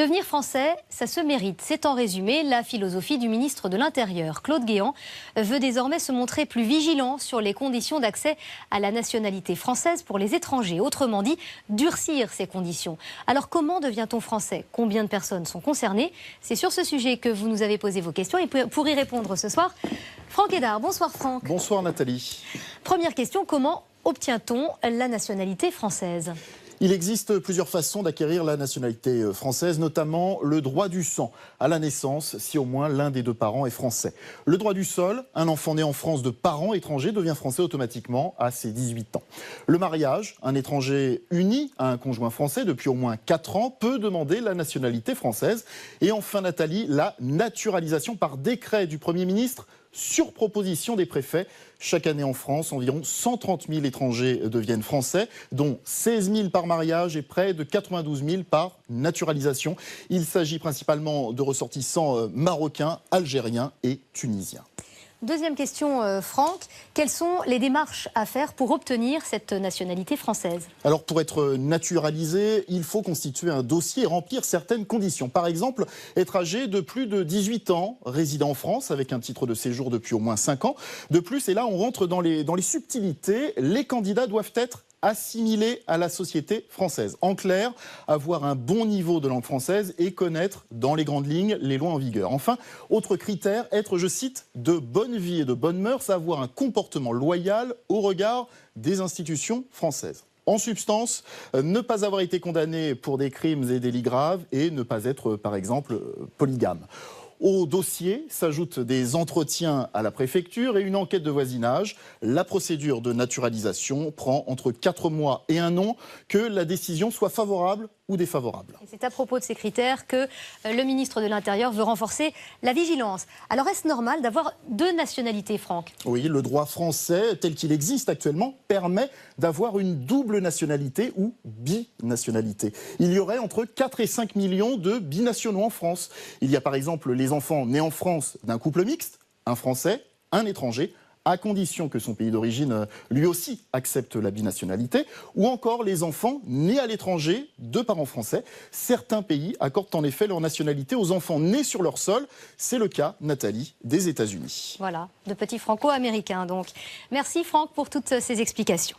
Devenir français, ça se mérite. C'est en résumé la philosophie du ministre de l'Intérieur. Claude Guéant veut désormais se montrer plus vigilant sur les conditions d'accès à la nationalité française pour les étrangers. Autrement dit, durcir ces conditions. Alors comment devient-on français? Combien de personnes sont concernées? C'est sur ce sujet que vous nous avez posé vos questions. Et pour y répondre ce soir, Franck Hédard. Bonsoir Franck. Bonsoir Nathalie. Première question, comment obtient-on la nationalité française? Il existe plusieurs façons d'acquérir la nationalité française, notamment le droit du sang à la naissance, si au moins l'un des deux parents est français. Le droit du sol, un enfant né en France de parents étrangers devient français automatiquement à ses 18 ans. Le mariage, un étranger uni à un conjoint français depuis au moins 4 ans peut demander la nationalité française. Et enfin Nathalie, la naturalisation par décret du Premier ministre sur proposition des préfets. Chaque année en France, environ 130 000 étrangers deviennent français, dont 16 000 par mariage et près de 92 000 par naturalisation. Il s'agit principalement de ressortissants marocains, algériens et tunisiens. Deuxième question, Franck. Quelles sont les démarches à faire pour obtenir cette nationalité française? Alors, pour être naturalisé, il faut constituer un dossier et remplir certaines conditions. Par exemple, être âgé de plus de 18 ans, résident en France, avec un titre de séjour depuis au moins 5 ans. De plus, et là, on rentre dans les subtilités, les candidats doivent être assimilés à la société française. En clair, avoir un bon niveau de langue française et connaître, dans les grandes lignes, les lois en vigueur. Enfin, autre critère, être, je cite, de bonne vie et de bonne mœurs, avoir un comportement loyal au regard des institutions françaises. En substance, ne pas avoir été condamné pour des crimes et délits graves et ne pas être, par exemple, polygame. Au dossier s'ajoutent des entretiens à la préfecture et une enquête de voisinage. La procédure de naturalisation prend entre 4 mois et 1 an, que la décision soit favorable ou défavorable. C'est à propos de ces critères que le ministre de l'Intérieur veut renforcer la vigilance. Alors est-ce normal d'avoir 2 nationalités, Franck? Oui, le droit français tel qu'il existe actuellement permet d'avoir une double nationalité ou binationalité. Il y aurait entre 4 et 5 millions de binationaux en France. Il y a par exemple les enfants nés en France d'un couple mixte, un Français, un étranger, à condition que son pays d'origine, lui aussi, accepte la binationalité, ou encore les enfants nés à l'étranger de parents français. Certains pays accordent en effet leur nationalité aux enfants nés sur leur sol. C'est le cas, Nathalie, des États-Unis. Voilà, de petits franco-américains donc. Merci Franck pour toutes ces explications.